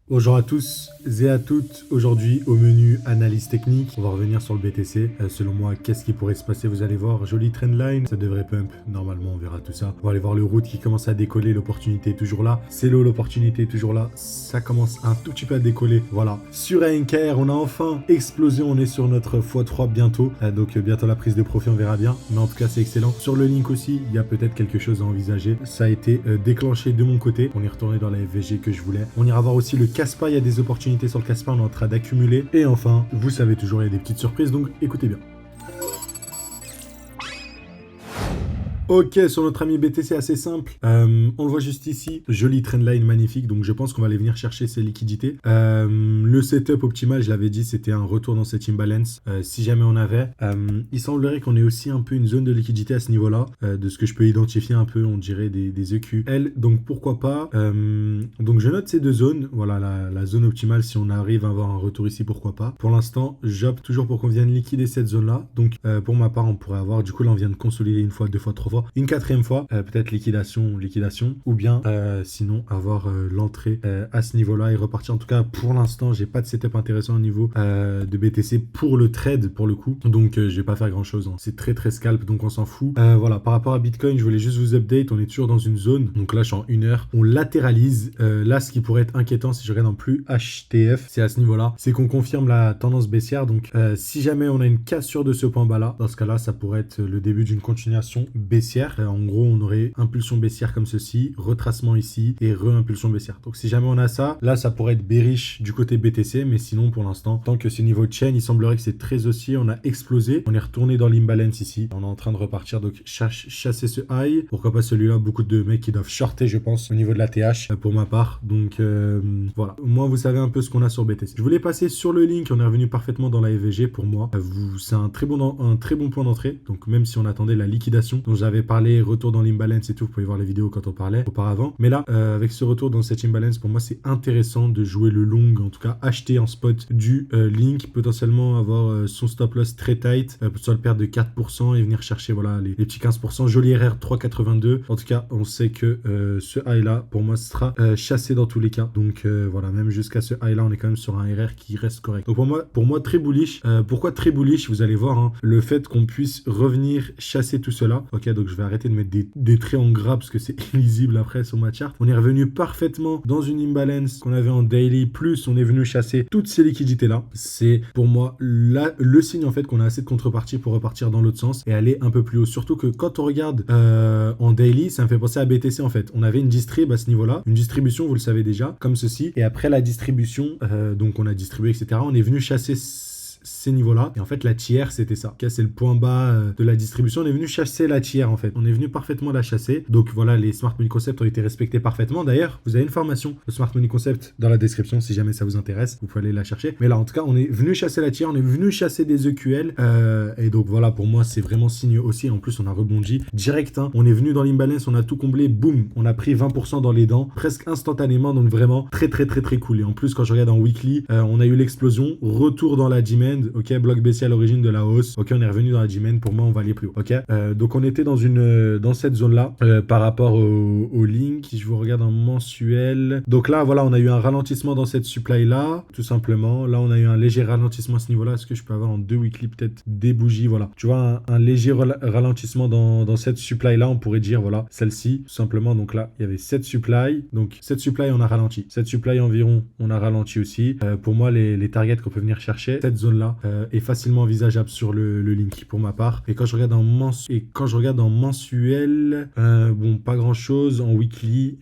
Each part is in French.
Bonjour à tous et à toutes, aujourd'hui au menu analyse technique, on va revenir sur le BTC. Selon moi, qu'est-ce qui pourrait se passer? Vous allez voir, jolie trendline, ça devrait pump, normalement on verra tout ça. On va aller voir le route qui commence à décoller, l'opportunité est toujours là. Celo, l'opportunité est toujours là, ça commence un tout petit peu à décoller, voilà. Sur ANKR, on a enfin explosé, on est sur notre x3 bientôt, donc bientôt la prise de profit, on verra bien, mais en tout cas c'est excellent. Sur le link aussi, il y a peut-être quelque chose à envisager, ça a été déclenché de mon côté, on est retourné dans la FVG que je voulais. On ira voir aussi le Caspa, il y a des opportunités sur le Caspa, on est en train d'accumuler. Et enfin, vous savez toujours, il y a des petites surprises, donc écoutez bien. Ok, sur notre ami BTC, assez simple. On le voit juste ici. Jolie trendline magnifique. Donc, je pense qu'on va aller venir chercher ces liquidités. Le setup optimal, je l'avais dit, c'était un retour dans cette imbalance. Si jamais on avait. Il semblerait qu'on ait aussi un peu une zone de liquidité à ce niveau-là. De ce que je peux identifier un peu, on dirait des EQL. Donc, pourquoi pas. Donc, je note ces deux zones. Voilà, la zone optimale. Si on arrive à avoir un retour ici, pourquoi pas. Pour l'instant, j'opte toujours pour qu'on vienne liquider cette zone-là. Donc, pour ma part, on pourrait avoir. Du coup, là, on vient de consolider une fois, deux fois, trois fois. Une quatrième fois, peut-être liquidation, ou bien sinon avoir l'entrée à ce niveau-là et repartir. En tout cas, pour l'instant, j'ai pas de setup intéressant au niveau de BTC pour le trade, pour le coup. Donc, je vais pas faire grand-chose. Hein. C'est très, très scalp, donc on s'en fout. Voilà, par rapport à Bitcoin, je voulais juste vous update. On est toujours dans une zone. Donc là, je suis en 1 heure. On latéralise. Là, ce qui pourrait être inquiétant si je regarde en plus HTF, c'est à ce niveau-là. C'est qu'on confirme la tendance baissière. Donc, si jamais on a une cassure de ce point bas-là, dans ce cas-là, ça pourrait être le début d'une continuation baissière. En gros, on aurait impulsion baissière comme ceci, retracement ici et re-impulsion baissière. Donc, si jamais on a ça, là, ça pourrait être bearish du côté BTC, mais sinon, pour l'instant, tant que ce niveau de chain, il semblerait que c'est très haussier. On a explosé, on est retourné dans l'imbalance ici. On est en train de repartir, donc chasser ce high. Pourquoi pas celui-là? Beaucoup de mecs qui doivent shorter, je pense, au niveau de la TH pour ma part. Donc, voilà. Moi, vous savez un peu ce qu'on a sur BTC. Je voulais passer sur le link. On est revenu parfaitement dans la FVG pour moi. C'est un très bon point d'entrée. Donc, même si on attendait la liquidation dont j'avais parlé, retour dans l'imbalance et tout, vous pouvez voir les vidéos quand on parlait auparavant. Mais là, avec ce retour dans cette imbalance, pour moi, c'est intéressant de jouer le long, en tout cas, acheter en spot du link, potentiellement avoir son stop loss très tight, soit le perdre de 4% et venir chercher, voilà, les petits 15%. Joli RR 3,82. En tout cas, on sait que ce high-là, pour moi, sera chassé dans tous les cas. Donc, voilà, même jusqu'à ce high-là, on est quand même sur un RR qui reste correct. Donc, pour moi très bullish. Pourquoi très bullish? Vous allez voir, hein, le fait qu'on puisse revenir chasser tout cela. Ok, donc je vais arrêter de mettre des traits en gras parce que c'est illisible après sur ma chart. On est revenu parfaitement dans une imbalance qu'on avait en daily, plus on est venu chasser toutes ces liquidités là. C'est pour moi le signe en fait qu'on a assez de contrepartie pour repartir dans l'autre sens et aller un peu plus haut. Surtout que quand on regarde en daily, ça me fait penser à BTC en fait. On avait une distrib à ce niveau-là, une distribution, vous le savez déjà, comme ceci. Et après la distribution, donc on a distribué, etc. On est venu chasser ces niveaux-là. Et en fait, la tiers, c'était ça. Okay, c'est le point bas de la distribution. On est venu chasser la tiers, en fait. On est venu parfaitement la chasser. Donc voilà, les Smart Money Concepts ont été respectés parfaitement. D'ailleurs, vous avez une formation de Smart Money Concept dans la description. Si jamais ça vous intéresse, vous pouvez aller la chercher. Mais là, en tout cas, on est venu chasser la tiers. On est venu chasser des EQL. Et donc voilà, pour moi, c'est vraiment signe aussi. En plus, on a rebondi direct. Hein. On est venu dans l'imbalance. On a tout comblé. Boum. On a pris 20% dans les dents. Presque instantanément. Donc vraiment, très, très, très, très cool. Et en plus, quand je regarde en weekly, on a eu l'explosion. Retour dans la demand. Ok, bloc baissier à l'origine de la hausse. Ok, on est revenu dans la demand. Pour moi, on va aller plus haut. Ok, donc on était dans cette zone-là par rapport au link. Si je vous regarde en mensuel. Donc là, voilà, on a eu un ralentissement dans cette supply-là, tout simplement. Là, on a eu un léger ralentissement à ce niveau-là. Est-ce que je peux avoir en 2 weekly peut-être des bougies? Voilà. Tu vois, un léger ralentissement dans cette supply-là. On pourrait dire, voilà, celle-ci, tout simplement. Donc là, il y avait cette supply. Donc cette supply, on a ralenti. Cette supply environ, on a ralenti aussi. Pour moi, les targets qu'on peut venir chercher, cette zone-là est facilement envisageable sur le link pour ma part. Et quand je regarde en mensuel, bon, pas grand chose. En weekly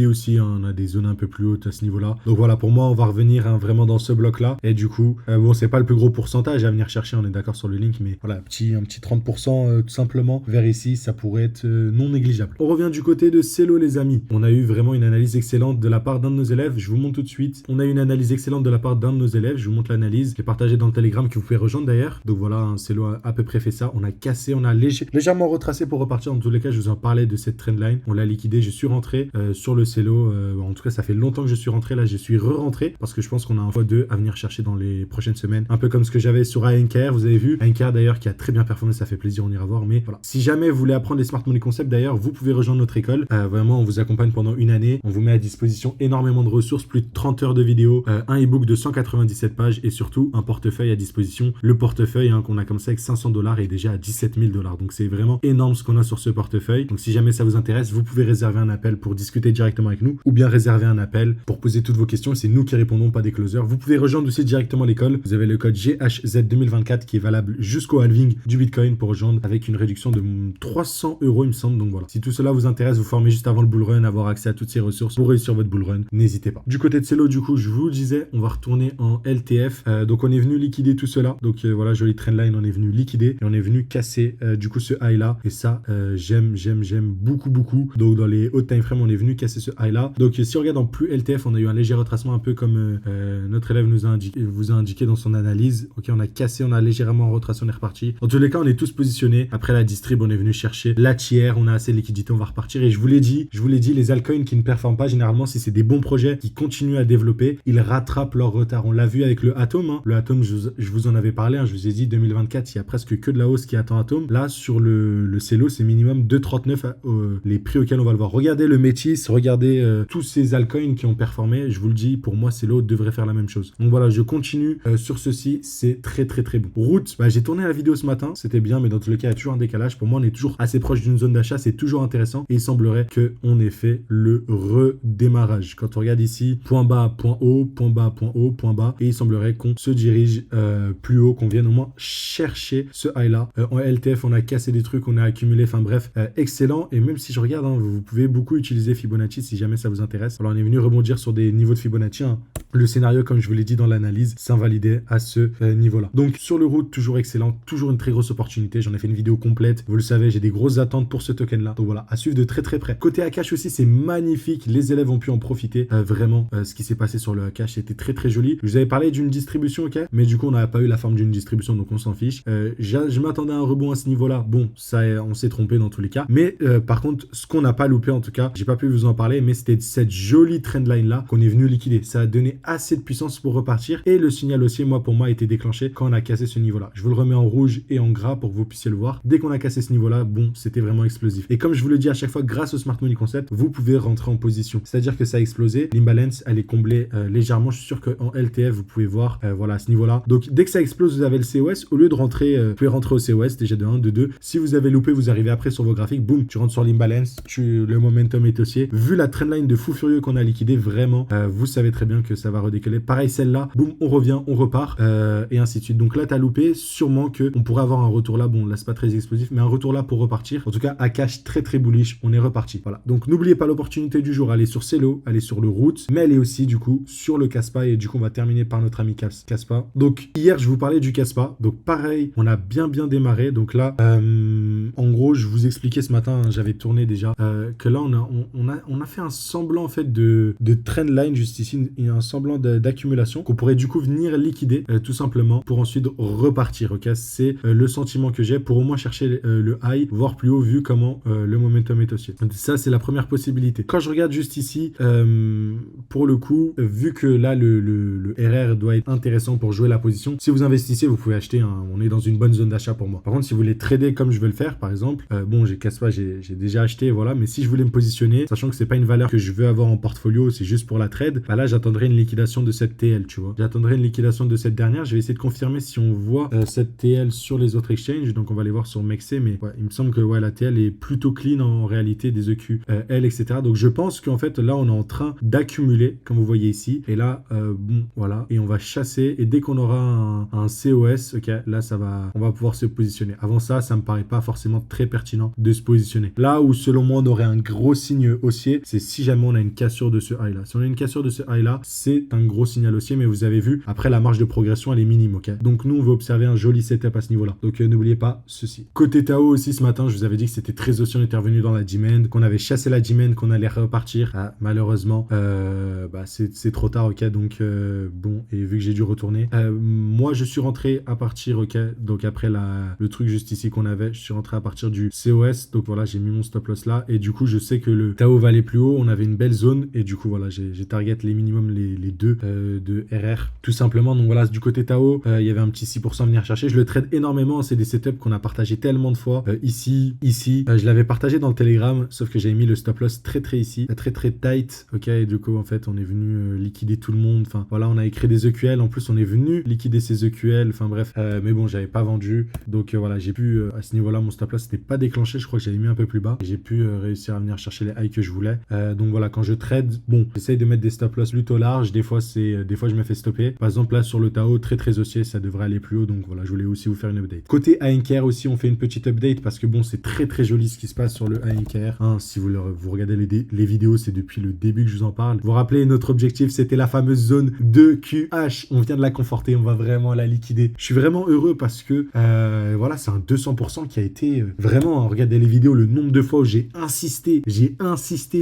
aussi, hein, on a des zones un peu plus hautes à ce niveau-là. Donc voilà, pour moi, on va revenir vraiment dans ce bloc-là. Et du coup, bon, c'est pas le plus gros pourcentage à venir chercher, on est d'accord sur le link, mais voilà, un petit 30% tout simplement vers ici, ça pourrait être non négligeable. On revient du côté de Celo, les amis. On a eu vraiment une analyse excellente de la part d'un de nos élèves. Je vous montre tout de suite. On a eu une analyse excellente de la part d'un de nos élèves. Je vous montre l'analyse. J'ai partagé dans le Telegram que vous pouvez rejoindre d'ailleurs. Donc voilà, hein, c'est à peu près fait ça. On a cassé, on a légèrement retracé pour repartir. Dans tous les cas, je vous en parlais de cette trendline. On l'a liquidé, je suis rentré sur le cello. En tout cas, ça fait longtemps que je suis rentré. Là, je suis re-rentré parce que je pense qu'on a un x2 à venir chercher dans les prochaines semaines. Un peu comme ce que j'avais sur ANKR, vous avez vu. ANKR d'ailleurs qui a très bien performé, ça fait plaisir, on ira voir. Mais voilà, si jamais vous voulez apprendre les smart money concepts d'ailleurs, vous pouvez rejoindre notre école. Vraiment, on vous accompagne pendant une année. On vous met à disposition énormément de ressources, plus de 30 heures de vidéos, un e-book de 197 pages et surtout un portefeuille à disposition. Le portefeuille hein, qu'on a comme ça avec $500 est déjà à $17 000. Donc c'est vraiment énorme ce qu'on a sur ce portefeuille. Donc si jamais ça vous intéresse, vous pouvez réserver un appel pour discuter directement avec nous ou bien réserver un appel pour poser toutes vos questions. C'est nous qui répondons, pas des closers. Vous pouvez rejoindre aussi directement l'école. Vous avez le code GHZ2024 qui est valable jusqu'au halving du Bitcoin pour rejoindre avec une réduction de 300 €, il me semble. Donc voilà, si tout cela vous intéresse, vous formez juste avant le bull run, avoir accès à toutes ces ressources pour réussir votre bull run, n'hésitez pas. Du côté de Celo, du coup, je vous disais, on va retourner en LTF. Donc on est venu liquider tout cela. Donc voilà, jolie trendline, on est venu liquider et on est venu casser du coup ce high là. Et ça, j'aime beaucoup. Donc dans les hauts time frames, on est venu casser ce high là. Donc si on regarde en plus LTF, on a eu un léger retracement un peu comme notre élève vous a indiqué dans son analyse. Ok, on a cassé, on a légèrement retracé, on est reparti. Dans tous les cas, on est tous positionnés. Après la distrib, on est venu chercher la tiers, on a assez de liquidité, on va repartir. Et je vous l'ai dit, les altcoins qui ne performent pas, généralement, si c'est des bons projets qui continuent à développer, ils rattrapent leur retard. On l'a vu avec le Atom. Hein. Le Atom, je vous en avais parlé. Hein. Je vous ai dit 2024, il y a presque que de la hausse qui attend Atom. Là, sur le Celo, c'est minimum 2,39 les prix auxquels on va le voir. Regardez le Métis, regardez tous ces altcoins qui ont performé. Je vous le dis, pour moi, Celo devrait faire la même chose. Donc voilà, je continue sur ceci. C'est très bon. Route, j'ai tourné la vidéo ce matin. C'était bien, mais dans tous les cas, il y a toujours un décalage. Pour moi, on est toujours assez proche d'une zone d'achat. C'est toujours intéressant. Et il semblerait qu'on ait fait le redémarrage. Quand on regarde ici, point bas, point haut, point bas, point haut, point bas. Et il semblerait qu'on se dirige plus haut, qu'on vienne au moins chercher ce high-là. En LTF, on a cassé des trucs, on a accumulé. Enfin bref, excellent. Et même si je regarde, hein, vous pouvez beaucoup utiliser Fibonacci si jamais ça vous intéresse. Alors, on est venu rebondir sur des niveaux de Fibonacci. Hein. Le scénario, comme je vous l'ai dit dans l'analyse, s'invalidait à ce niveau-là. Donc, sur le route, toujours excellent. Toujours une très grosse opportunité. J'en ai fait une vidéo complète. Vous le savez, j'ai des grosses attentes pour ce token-là. Donc voilà, à suivre de très près. Côté Akash aussi, c'est magnifique. Les élèves ont pu en profiter. Vraiment, ce qui s'est passé sur le Akash, c'était très joli. Je vous avais parlé d'une distribution, ok, mais du coup, on n'a pas eu la forme d'une distribution, donc on s'en fiche. Je m'attendais à un rebond à ce niveau-là. Bon, ça, on s'est trompé dans tous les cas. Mais par contre, ce qu'on n'a pas loupé, en tout cas, j'ai pas pu vous en parler, mais c'était cette jolie trendline-là qu'on est venu liquider. Ça a donné assez de puissance pour repartir. Et le signal haussier, pour moi, a été déclenché quand on a cassé ce niveau-là. Je vous le remets en rouge et en gras pour que vous puissiez le voir. Dès qu'on a cassé ce niveau-là, bon, c'était vraiment explosif. Et comme je vous le dis à chaque fois, grâce au Smart Money Concept, vous pouvez rentrer en position. C'est-à-dire que ça a explosé. L'imbalance, elle est comblée légèrement. Je suis sûr qu'en LTF, vous pouvez voir, voilà, à ce niveau-là. Donc, dès que ça explose, vous avez le COS. Au lieu de rentrer, vous pouvez rentrer au COS déjà de 1, de 2. Si vous avez loupé, vous arrivez après sur vos graphiques, boum, tu rentres sur l'imbalance, le momentum est haussier. Vu la trendline de fou furieux qu'on a liquidé, vraiment, vous savez très bien que ça va redécoller. Pareil, celle-là, boum, on revient, on repart, et ainsi de suite. Donc là, t'as loupé, sûrement qu'on pourrait avoir un retour là. Bon, là, c'est pas très explosif, mais un retour là pour repartir. En tout cas, Akash, très bullish, on est reparti. Voilà. Donc, n'oubliez pas l'opportunité du jour, allez sur Celo, allez sur le Root, mais allez aussi, du coup, sur le Kaspa, et du coup, on va terminer par notre ami Kaspa. Donc, hier, je vous parlais du Kaspa. Donc, pareil, on a bien démarré. Donc là, en gros, je vous expliquais ce matin, hein, j'avais tourné déjà, que là, on a fait un semblant, en fait, de trendline juste ici, un semblant d'accumulation qu'on pourrait, du coup, venir liquider, tout simplement, pour ensuite repartir. Ok, c'est le sentiment que j'ai pour au moins chercher le high, voire plus haut, vu comment le momentum est haussier. Donc, ça, c'est la première possibilité. Quand je regarde juste ici, pour le coup, vu que là, le RR doit être intéressant pour jouer la position, si vous investissez, vous pouvez acheter. On est dans une bonne zone d'achat pour moi. Par contre, si vous voulez trader comme je veux le faire, par exemple, bon, j'ai déjà acheté, voilà, mais si je voulais me positionner, sachant que c'est pas une valeur que je veux avoir en portfolio, c'est juste pour la trade, bah là, j'attendrai une liquidation de cette TL, tu vois. J'attendrai une liquidation de cette dernière. Je vais essayer de confirmer si on voit cette TL sur les autres exchanges. Donc, on va aller voir sur Mexc, mais ouais, il me semble que ouais, la TL est plutôt clean en réalité, des EQL, etc. Donc, je pense qu'en fait, là, on est en train d'accumuler, comme vous voyez ici. Et là, bon, voilà. Et on va chasser. Et dès qu'on aura un COS, ok, là, on va pouvoir se positionner. Avant ça, ça me paraît pas forcément très pertinent de se positionner. Là où, selon moi, on aurait un gros signe haussier, c'est si jamais on a une cassure de ce high là. Si on a une cassure de ce high là, c'est un gros signal haussier, mais vous avez vu, après, la marge de progression, elle est minime, ok. Donc, nous, on va observer un joli setup à ce niveau là. Donc, n'oubliez pas ceci. Côté Tao aussi, ce matin, je vous avais dit que c'était très haussier, on était revenu dans la demand, qu'on avait chassé la demand, qu'on allait repartir. Ah, malheureusement, c'est trop tard, ok. Donc, bon, et vu que j'ai dû retourner, moi, je suis rentré à partir, ok, donc après le truc juste ici qu'on avait, je suis rentré à partir du COS, donc voilà, j'ai mis mon stop loss là, et du coup, je sais que le Tao va aller plus haut, on avait une belle zone, et du coup, voilà, j'ai target les minimum les deux de RR, tout simplement. Donc voilà, du côté Tao, il y avait un petit 6% à venir chercher. Je le trade énormément, c'est des setups qu'on a partagé tellement de fois, ici, je l'avais partagé dans le Telegram, sauf que j'avais mis le stop loss très ici, très tight, ok, et du coup, en fait, on est venu liquider tout le monde, enfin, voilà, on a écrit des EQL, en plus, on est venu liquider ces EQL, enfin, bref, mais bon, j'avais pas vendu, donc voilà, j'ai pu, à ce niveau-là, mon stop loss n'était pas déclenché, je crois que j'avais mis un peu plus bas, j'ai pu réussir à venir chercher les highs que je voulais, donc voilà, quand je trade, bon, j'essaye de mettre des stop loss plutôt larges, des fois, je me fais stopper, par exemple, là, sur le Tao, très haussier, ça devrait aller plus haut, donc voilà, je voulais aussi vous faire une update. Côté ANKR aussi, on fait une petite update, parce que bon, c'est très joli ce qui se passe sur le ANKR, hein, si vous regardez les vidéos, c'est depuis le début que je vous en parle. Vous vous rappelez, notre objectif, c'était la fameuse zone de QH. On vient de la conforter, on va vraiment la liquider. Je suis vraiment heureux parce que, voilà, c'est un 200% qui a été vraiment, regardez les vidéos, le nombre de fois où j'ai insisté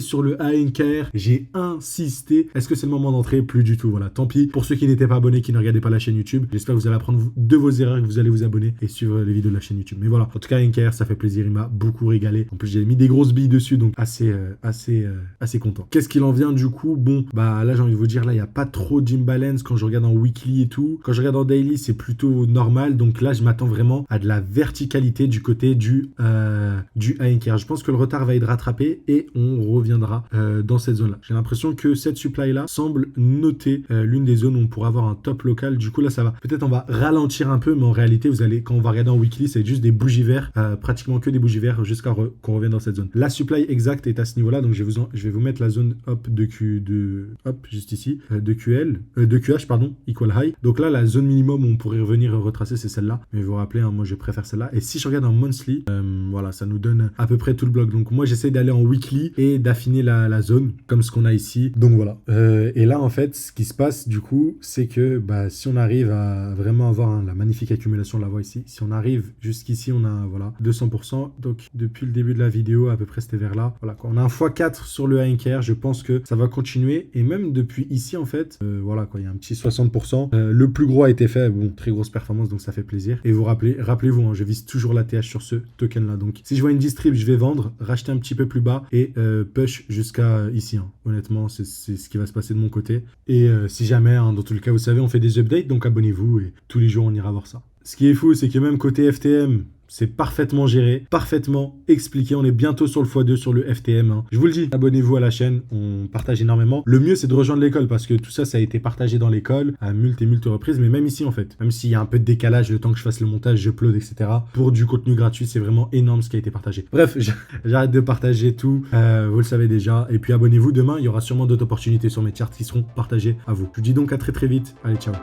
sur le ANKR, j'ai insisté. Est-ce que c'est le moment d'entrer? Plus du tout, voilà, tant pis. Pour ceux qui n'étaient pas abonnés, qui ne regardaient pas la chaîne YouTube, j'espère que vous allez apprendre de vos erreurs, que vous allez vous abonner et suivre les vidéos de la chaîne YouTube. Mais voilà, en tout cas, ANKR, ça fait plaisir, il m'a beaucoup régalé. En plus, j'ai mis des grosses billes dessus, donc assez content. Qu'est-ce qu'il en vient du coup? Bon, bah là, j'ai envie de vous dire, là, il n'y a pas trop d'imbalance quand je regarde en weekly et tout. Quand je regarde en daily, c'est plutôt normal. Donc là, je m'attends vraiment à de la verticalité du côté du ANKR. Je pense que le retard va être rattrapé et on reviendra dans cette zone-là. J'ai l'impression que cette supply-là semble noter l'une des zones où on pourra avoir un top local. Du coup, là, ça va. Peut-être on va ralentir un peu, mais en réalité, quand on va regarder en weekly, c'est juste des bougies vertes, pratiquement que des bougies vertes jusqu'à qu'on revienne dans cette zone. La supply exacte est à ce niveau-là, donc je vais vous mettre la zone juste ici, de QH, pardon, equal high. Donc là, la zone minimum où on pourrait revenir retracer, c'est celle-là. Mais vous vous rappelez, hein, moi, je préfère celle-là. Et si je regarde en monthly, voilà, ça nous donne à peu près tout le bloc. Donc moi, j'essaie d'aller en weekly et d'affiner la zone, comme ce qu'on a ici. Donc voilà. Et là, en fait, ce qui se passe, du coup, c'est que si on arrive à vraiment avoir la magnifique accumulation, on la voit ici. Si on arrive jusqu'ici, on a, voilà, 200%. Donc, depuis le début de la vidéo, à peu près, c'était vers là. Voilà, quoi. On a un x4 sur le ANKR. Je pense que ça va continuer. Et même depuis ici, en fait, voilà, quoi, il y a un petit 60%. Le plus gros a été fait. Bon, très grosse performance, donc ça fait plaisir. Et vous rappelez-vous, hein, je vise toujours la TH sur ce token-là. Donc, si je vois une distrib, je vais vendre, racheter un petit peu plus bas et push jusqu'à ici. Hein. Honnêtement, c'est ce qui va se passer de mon côté. Et si jamais, hein, dans tout le cas, vous savez, on fait des updates, donc abonnez-vous et tous les jours, on ira voir ça. Ce qui est fou, c'est que même côté FTM, c'est parfaitement géré, parfaitement expliqué. On est bientôt sur le x2 sur le FTM. Hein. Je vous le dis, abonnez-vous à la chaîne, on partage énormément. Le mieux, c'est de rejoindre l'école parce que tout ça, ça a été partagé dans l'école à multes reprises, mais même ici, en fait. Même s'il y a un peu de décalage, le temps que je fasse le montage, j'upload, etc. Pour du contenu gratuit, c'est vraiment énorme ce qui a été partagé. Bref, j'arrête de partager tout. Vous le savez déjà. Et puis, abonnez-vous. Demain, il y aura sûrement d'autres opportunités sur mes charts qui seront partagées à vous. Je vous dis donc à très vite. Allez, ciao.